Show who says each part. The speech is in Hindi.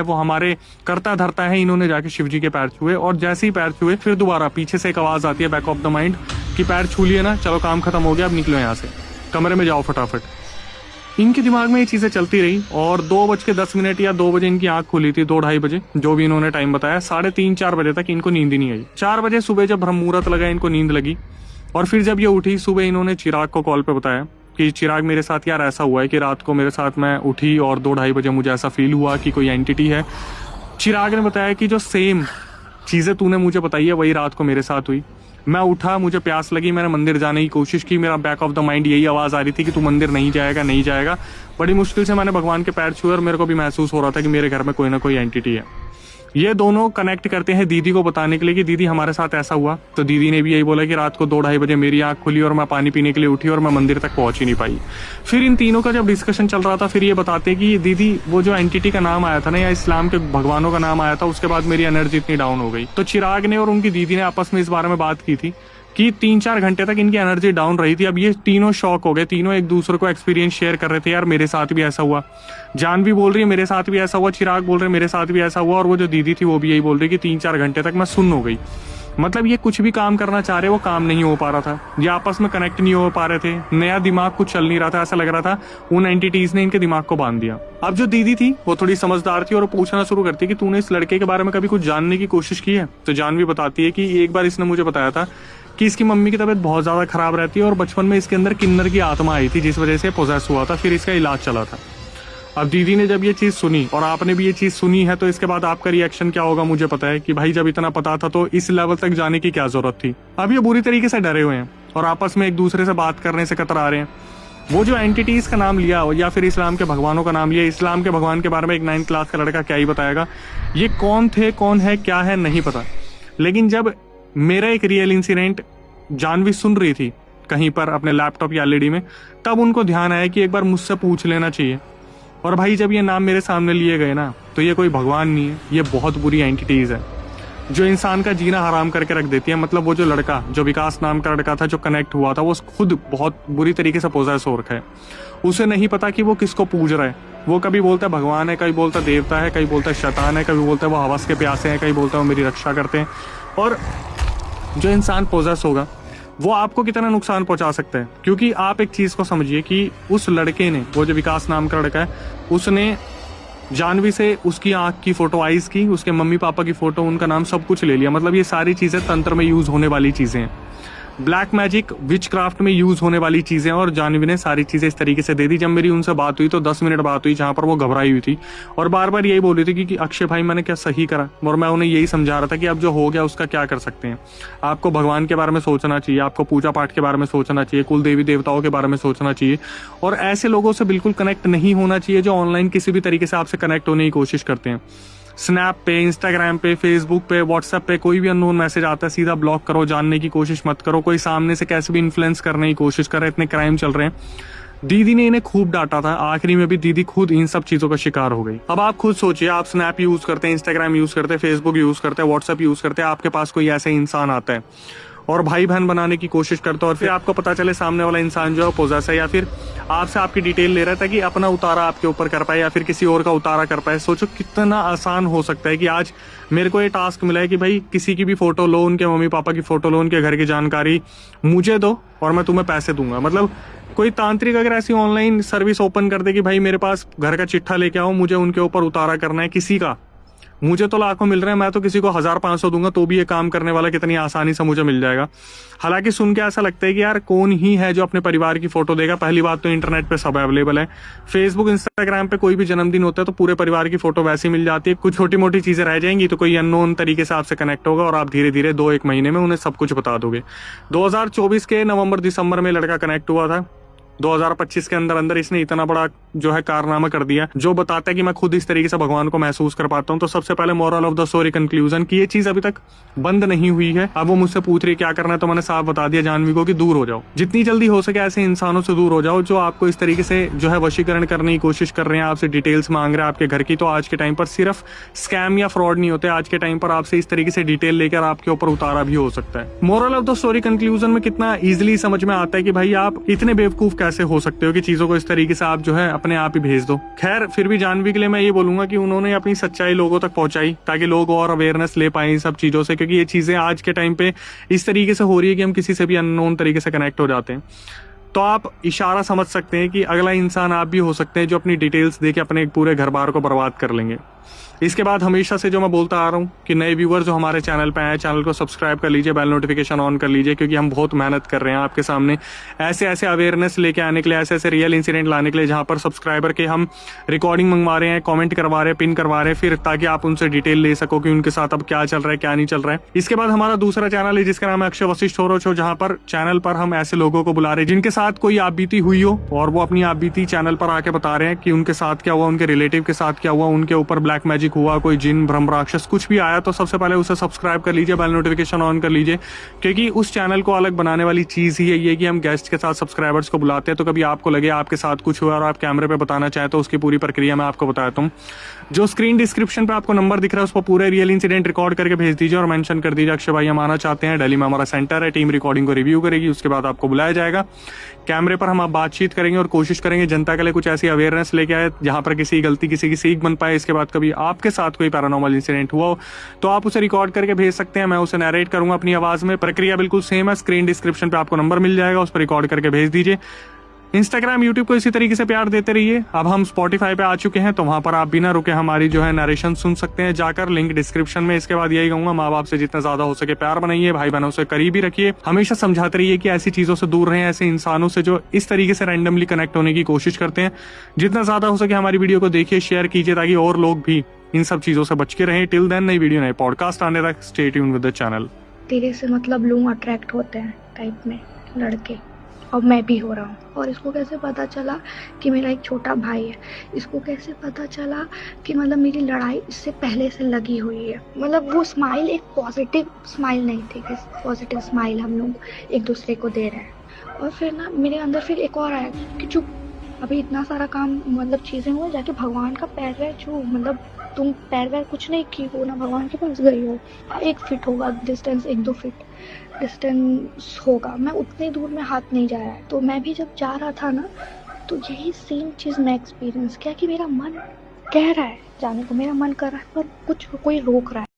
Speaker 1: वो हमारे करता धरता है, इन्होंने जाके शिव जी के पैर छुए, और जैसे ही पैर छुए फिर दोबारा पीछे से एक आवाज आती है बैक ऑफ द माइंड कि पैर छू लिए ना, चलो काम खत्म हो गया, अब निकलो यहाँ से, कमरे में जाओ फटाफट। इनके दिमाग में ये चीजें चलती रही और 2:10 या 2 बजे इनकी आंख खुली थी, 2-2:30 बजे जो भी इन्होंने टाइम बताया। 3:30-4 बजे तक इनको नींद ही नहीं आई। 4 बजे सुबह जब ब्रह्म मुहूर्त लगा इनको नींद लगी, और फिर जब ये उठी सुबह इन्होंने चिराग को कॉल पे बताया कि चिराग मेरे साथ यार ऐसा हुआ है कि रात को मेरे साथ मैं उठी और 2-2:30 बजे मुझे ऐसा फील हुआ कि कोई एंटिटी है। चिराग ने बताया कि जो सेम चीजें तूने मुझे बताई है वही रात को मेरे साथ हुई। मैं उठा, मुझे प्यास लगी, मैंने मंदिर जाने की कोशिश की, मेरा बैक ऑफ द माइंड यही आवाज आ रही थी कि तू मंदिर नहीं जाएगा, नहीं जाएगा। बड़ी मुश्किल से मैंने भगवान के पैर छुए और मेरे को भी महसूस हो रहा था कि मेरे घर में कोई ना कोई एंटिटी है। ये दोनों कनेक्ट करते हैं दीदी को बताने के लिए कि दीदी हमारे साथ ऐसा हुआ। तो दीदी ने भी यही बोला कि रात को 2-2:30 बजे मेरी आंख खुली और मैं पानी पीने के लिए उठी और मैं मंदिर तक पहुंच ही नहीं पाई। फिर इन तीनों का जब डिस्कशन चल रहा था, फिर ये बताते कि दीदी वो जो एंटिटी का नाम आया था ना, या इस्लाम के भगवानों का नाम आया था, उसके बाद मेरी एनर्जी इतनी डाउन हो गई। तो चिराग ने और उनकी दीदी ने आपस में इस बारे में बात की थी कि 3-4 घंटे तक इनकी एनर्जी डाउन रही थी। अब ये तीनों शॉक हो गए, तीनों एक दूसरे को एक्सपीरियंस शेयर कर रहे थे, यार मेरे साथ भी ऐसा हुआ। जानवी बोल रही है मेरे साथ भी ऐसा हुआ, चिराग बोल रहे मेरे साथ भी ऐसा हुआ, और वो जो दीदी थी वो भी यही बोल रही कि 3-4 घंटे तक मैं सुन्न हो गई। मतलब ये कुछ भी काम करना चाह रहे, वो काम नहीं हो पा रहा था, ये आपस में कनेक्ट नहीं हो पा रहे थे, नया दिमाग कुछ चल नहीं रहा था, ऐसा लग रहा था उन एंटिटीज ने इनके दिमाग को बांध दिया। अब जो दीदी थी वो थोड़ी समझदार थी और पूछना शुरू करती कि तूने इस लड़के के बारे में कभी कुछ जानने की कोशिश की है? तो जानवी बताती है कि एक बार इसने मुझे बताया था कि इसकी मम्मी की तबीयत बहुत ज्यादा खराब रहती है और बचपन में इसके अंदर किन्नर की आत्मा आई थी जिस वजह से पोजेस हुआ था, फिर इसका इलाज चला था। अब दीदी ने जब ये चीज सुनी और आपने भी ये चीज सुनी है, तो इसके बाद आपका रिएक्शन क्या होगा मुझे पता है कि भाई जब इतना पता था तो इस लेवल तक जाने की क्या जरूरत थी। अब ये बुरी तरीके से डरे हुए हैं और आपस में एक दूसरे से बात करने से कतरा रहे हैं। वो जो एंटिटीज का नाम लिया या फिर इस्लाम के भगवानों का नाम लिया, इस्लाम के भगवान के बारे में एक 9th क्लास का लड़का क्या ही बताएगा। ये कौन थे, कौन है, क्या है, नहीं पता। लेकिन जब मेरा एक रियल इंसिडेंट जानवी सुन रही थी कहीं पर अपने लैपटॉप या एलईडी में, तब उनको ध्यान आया कि एक बार मुझसे पूछ लेना चाहिए। और भाई जब ये नाम मेरे सामने लिए गए ना, तो ये कोई भगवान नहीं है, ये बहुत बुरी एंटिटीज है जो इंसान का जीना हराम करके रख देती है। मतलब वो जो लड़का, जो विकास नाम का लड़का था जो कनेक्ट हुआ था, वो खुद बहुत बुरी तरीके से पोजेस हो रखा है। उसे नहीं पता कि वो किसको पूज रहा है। वो कभी बोलता है भगवान है, कभी बोलता देवता है, कभी बोलता है शैतान है, कभी बोलता है वो हवस के प्यासे हैं, कभी बोलता है वो मेरी रक्षा करते हैं। और जो इंसान पोजेस होगा वो आपको कितना नुकसान पहुंचा सकता है, क्योंकि आप एक चीज को समझिए कि उस लड़के ने, वो जो विकास नाम का लड़का है, उसने जानवी से उसकी आंख की फोटो, आइज की, उसके मम्मी पापा की फोटो, उनका नाम, सब कुछ ले लिया। मतलब ये सारी चीजें तंत्र में यूज होने वाली चीजें हैं, ब्लैक मैजिक विच क्राफ्ट में यूज होने वाली चीजें, और जानवी ने सारी चीजें इस तरीके से दे दी। जब मेरी उनसे बात हुई तो 10 मिनट बात हुई जहां पर वो घबराई हुई थी और बार बार यही बोल रही थी कि अक्षय भाई मैंने क्या सही करा। और मैं उन्हें यही समझा रहा था कि अब जो हो गया उसका क्या कर सकते हैं। आपको भगवान के बारे में सोचना चाहिए, आपको पूजा पाठ के बारे में सोचना चाहिए, कुल देवी देवताओं के बारे में सोचना चाहिए, और ऐसे लोगों से बिल्कुल कनेक्ट नहीं होना चाहिए जो ऑनलाइन किसी भी तरीके से आपसे कनेक्ट होने की कोशिश करते हैं। स्नैप पे, इंस्टाग्राम पे, फेसबुक पे, व्हाट्सएप पे कोई भी अननोन मैसेज आता है सीधा ब्लॉक करो, जानने की कोशिश मत करो। कोई सामने से कैसे भी इन्फ्लुएंस करने की कोशिश कर रहे हैं, इतने क्राइम चल रहे हैं। दीदी ने इन्हें खूब डांटा था, आखिरी में भी दीदी खुद इन सब चीजों का शिकार हो गई। अब आप खुद सोचिए, आप स्नैप यूज करते हैं, इंस्टाग्राम यूज करते हैं, फेसबुक यूज करते हैं, व्हाट्सएप यूज करते हैं, आपके पास कोई ऐसा इंसान आता है और भाई बहन बनाने की कोशिश करता है, और फिर आपको पता चले सामने वाला इंसान जो है पोजेस है, या फिर आपसे आपकी डिटेल ले रहा था कि अपना उतारा आपके ऊपर कर पाए या फिर किसी और का उतारा कर पाए। सोचो कितना आसान हो सकता है कि आज मेरे को ये टास्क मिला है कि भाई किसी की भी फोटो लो, उनके मम्मी पापा की फोटो लो, उनके घर की जानकारी मुझे दो और मैं तुम्हें पैसे दूंगा। मतलब कोई तांत्रिक अगर ऐसी ऑनलाइन सर्विस ओपन कर दे कि भाई मेरे पास घर का चिट्ठा लेके आओ, मुझे उनके ऊपर उतारा करना है किसी का, मुझे तो लाखों मिल रहे हैं, मैं तो किसी को 1000-500 दूंगा तो भी ये काम करने वाला कितनी आसानी से मुझे मिल जाएगा। हालांकि सुन के ऐसा लगता है कि यार कौन ही है जो अपने परिवार की फोटो देगा। पहली बात तो इंटरनेट पे सब अवेलेबल है, फेसबुक इंस्टाग्राम पे कोई भी जन्मदिन होता है तो पूरे परिवार की फोटो वैसे ही मिल जाती है। कुछ छोटी मोटी चीजें रह जाएंगी तो कोई अननोन तरीके से आपसे कनेक्ट होगा और आप धीरे धीरे 2-1 महीने में उन्हें सब कुछ बता दोगे। 2024 के नवंबर दिसंबर में लड़का कनेक्ट हुआ था, 2025 के अंदर अंदर इसने इतना बड़ा जो है कारनामा कर दिया जो बताता है कि मैं खुद इस तरीके से भगवान को महसूस कर पाता हूँ। तो सबसे पहले moral of the story conclusion की ये चीज अभी तक बंद नहीं हुई है। अब वो मुझसे पूछ रही है क्या करना है, तो मैंने साफ बता दिया जानवी को कि दूर हो जाओ, जितनी जल्दी हो सके ऐसे इंसानों से दूर हो जाओ जो आपको इस तरीके से जो है वशीकरण करने की कोशिश कर रहे हैं, आपसे डिटेल्स मांग रहे हैं आपके घर की। तो आज के टाइम पर सिर्फ स्कैम या फ्रॉड नहीं होते, आज के टाइम पर आपसे इस तरीके से डिटेल लेकर आपके ऊपर उतारा भी हो सकता है। Moral of the story conclusion में कितना इजिली समझ में आता है कि भाई आप इतने बेवकूफ ऐसे हो सकते हो कि चीजों को इस तरीके से आप जो है अपने आप ही भेज दो। खैर फिर भी जानवी के लिए मैं ये बोलूंगा कि उन्होंने अपनी सच्चाई लोगों तक पहुंचाई ताकि लोग और अवेयरनेस ले पाए इन सब चीजों से, क्योंकि ये चीजें आज के टाइम पे इस तरीके से हो रही है कि हम किसी से भी अननोन तरीके से कनेक्ट हो जाते हैं। तो आप इशारा समझ सकते हैं कि अगला इंसान आप भी हो सकते हैं जो अपनी डिटेल्स दे के अपने एक पूरे घर बार को बर्बाद कर लेंगे। इसके बाद हमेशा से जो मैं बोलता आ रहा हूँ कि नए व्यूअर जो हमारे चैनल पे आए, चैनल को सब्सक्राइब कर लीजिए, बेल नोटिफिकेशन ऑन कर लीजिए, क्योंकि हम बहुत मेहनत कर रहे हैं आपके सामने ऐसे ऐसे अवेयरनेस लेके आने के लिए, ऐसे ऐसे रियल इंसिडेंट लाने के लिए जहां पर सब्सक्राइबर के हम रिकॉर्डिंग मंगवा रहे हैं, कॉमेंट करवा रहे हैं, पिन करवा रहे हैं, फिर ताकि आप उनसे डिटेल ले सको कि उनके साथ अब क्या चल रहा है क्या नहीं चल रहा है। इसके बाद हमारा दूसरा चैनल है जिसका नाम है अक्षय वशिष्ठ होरो शो, जहां पर चैनल पर हम ऐसे लोगों को बुला रहे हैं जिनके साथ कोई आप बीती हुई हो और वो अपनी आप बीती चैनल पर आके बता रहे हैं कि उनके साथ क्या हुआ, उनके रिलेटिव के साथ क्या हुआ, उनके ऊपर ब्लैक मैजिक हुआ, कोई जिन ब्रह्म राक्षस कुछ भी आया। तो सबसे पहले उसे सब्सक्राइब कर लीजिए, बेल नोटिफिकेशन ऑन कर लीजिए, क्योंकि उस चैनल को अलग बनाने वाली चीज ही है ये कि हम गेस्ट के साथ सब्सक्राइबर्स को बुलाते हैं। तो कभी आपको लगे आपके साथ कुछ हुआ और आप कैमरे पे बताना चाहें तो उसकी पूरी प्रक्रिया मैं आपको बताता हूँ। जो स्क्रीन डिस्क्रिप्शन पे आपको नंबर दिख रहा है उस पर पूरे रियल इंसिडेंट रिकॉर्ड करके भेज दीजिए और मेंशन कर दीजिए अक्षय भाई हम आना चाहते हैं, दिल्ली में हमारा सेंटर है, टीम रिकॉर्डिंग को रिव्यू करेगी, उसके बाद आपको बुलाया जाएगा। कैमरे पर हम आप बातचीत करेंगे और कोशिश करेंगे जनता के लिए कुछ ऐसी अवेयरनेस लेके आए जहां पर किसी गलती किसी की सीख बन पाए। इसके बाद कभी आपके साथ कोई पैरानॉर्मल इंसिडेंट हुआ हो तो आप उसे रिकॉर्ड करके भेज सकते हैं, मैं उसे नरेट करूंगा अपनी आवाज में। प्रक्रिया बिल्कुल सेम है, स्क्रीन डिस्क्रिप्शन पे आपको नंबर मिल जाएगा, उस पर रिकॉर्ड करके भेज दीजिए। इंस्टाग्राम यूट्यूब को इसी तरीके से प्यार देते रहिए। अब हम स्पॉटिफाई पे आ चुके हैं तो वहां पर आप बिना रुके हमारी जो है नरेशन सुन सकते हैं जाकर, लिंक डिस्क्रिप्शन में। इसके बाद यही कहूंगा, माँ बाप से जितना ज्यादा हो सके प्यार बनाइए, भाई बहनों से करीब ही रखिए, हमेशा समझाते रहिए कि ऐसी चीजों से दूर रहें, ऐसे इंसानों से जो इस तरीके से रैंडमली कनेक्ट होने की कोशिश करते हैं। जितना ज्यादा हो सके हमारी वीडियो को देखिए, शेयर कीजिए ताकि और लोग भी इन सब चीजों से बच के रहें। टिल देन नई वीडियो नए पॉडकास्ट आने तक stay tuned with the channel.
Speaker 2: तेरे से मतलब लोग अट्रैक्ट होते हैं टाइप में लड़के, और मैं भी हो रहा हूँ। और इसको कैसे पता चला कि मेरा एक छोटा भाई है, इसको कैसे पता चला कि मतलब मेरी लड़ाई इससे पहले से लगी हुई है। मतलब वो स्माइल एक पॉजिटिव स्माइल नहीं थी कि पॉजिटिव स्माइल हम लोग एक दूसरे को दे रहे हैं। और फिर ना मेरे अंदर फिर एक और आया कि चुप, अभी इतना सारा काम मतलब चीज़ें हुई, जाके भगवान का पैर वैर छू, मतलब तुम पैर वैर कुछ नहीं की हो ना, भगवान के पास गई हो। 1 फीट होगा डिस्टेंस, 1-2 फीट डिस्टेंस होगा, मैं उतनी दूर में हाथ नहीं जा रहा है। तो मैं भी जब जा रहा था ना तो यही सेम चीज़ मैं एक्सपीरियंस किया कि मेरा मन कह रहा है जाने को, मेरा मन कर रहा है पर कुछ कोई रोक रहा है।